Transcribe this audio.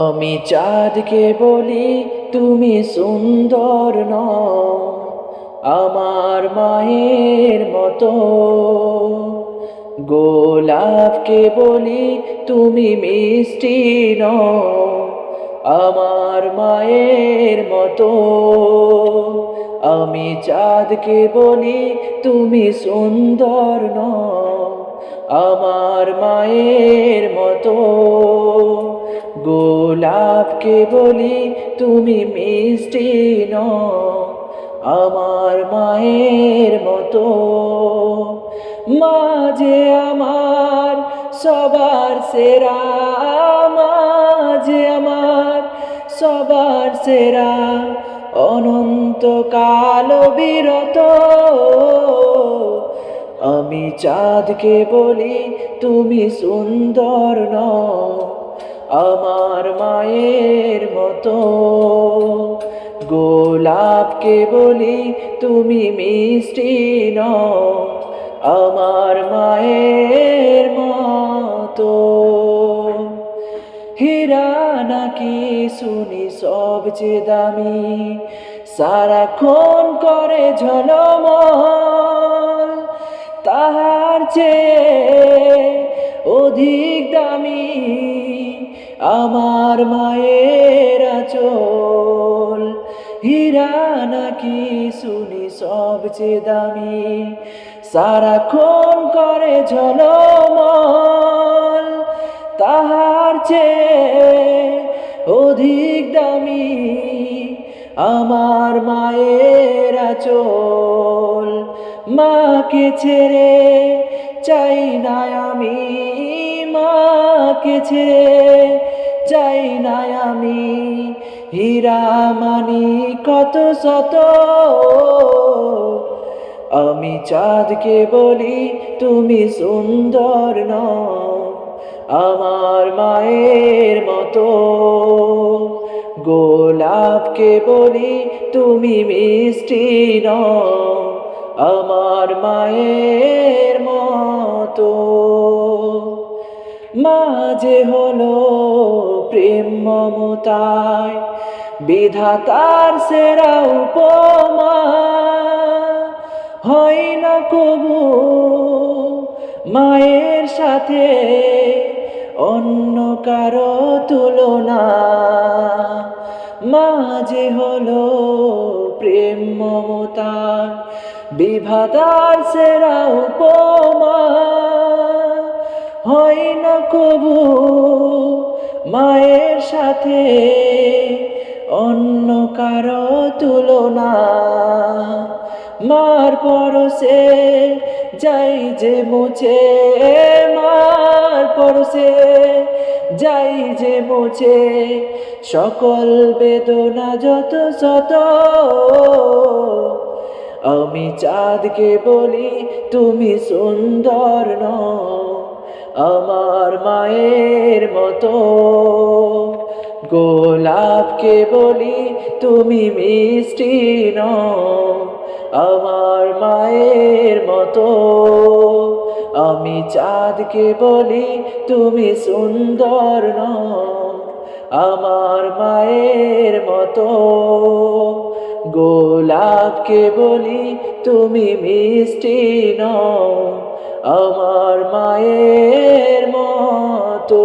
আমি চাঁদকে বলি তুমি সুন্দর নও, আমার মায়ের মতো। গোলাপকে বলি তুমি মিষ্টি নও, আমার মায়ের মতো। আমি চাঁদকে বলি তুমি সুন্দর নও, আমার মায়ের মতো। গোলাপকে বলি তুমি মিষ্টি নও, আমার মায়ের মতো। মা যে আমার সবার সেরা, মা যে আমার সবার সেরা, অনন্তকাল বিরত। আমি চাঁদকে বলি তুমি সুন্দর নও, আমার মায়ের মতো। গোলাপকে বলি তুমি মিষ্টি নও, আমার মায়ের মতো। হীরা নাকি শুনি সবচেয়ে দামি, সারাক্ষণ করে ঝলমল, তাহার চেয়ে অধিক দামি আমার মায়ের আঁচল। হীরা নাকি শুনি সবচেয়ে দামি, সারাক্ষণ করে ঝলমল, তাহার চেয়ে অধিক দামি আমার মায়ের আঁচল। মাকে ছেড়ে চাই না আমি, মাকে ছেড়ে চাই না আমি, হীরা মানি কত শত। আমি চাঁদকে বলি তুমি সুন্দর নও, আমার মায়ের মতো। গোলাপকে বলি তুমি মিষ্টি নও, আমার মায়ের মতো। মা যে হলো প্রেম মমতায় বিধাতার সেরা উপমা, হয় না কবু মায়ের সাথে অন্য কারো তুলনা। মা যে হলো প্রেম মমতার বিধাতার সেরা উপমা, হয় না কবু মায়ের সাথে অন্য কারো তুলনা। মার পরশে যাই যে মুছে, মার পরশে যাই যে মুছে, সকল বেদনা যত শত। আমি চাঁদকে বলি তুমি সুন্দর নও, আমার মায়ের মতো। গোলাপকে বলি তুমি মিষ্টি নও, আমার মায়ের মতো। আমি চাঁদকে বলি তুমি সুন্দর নও, আমার মায়ের মতো। গোলাপকে বলি তুমি মিষ্টি নও, আমার মায়ের মতো।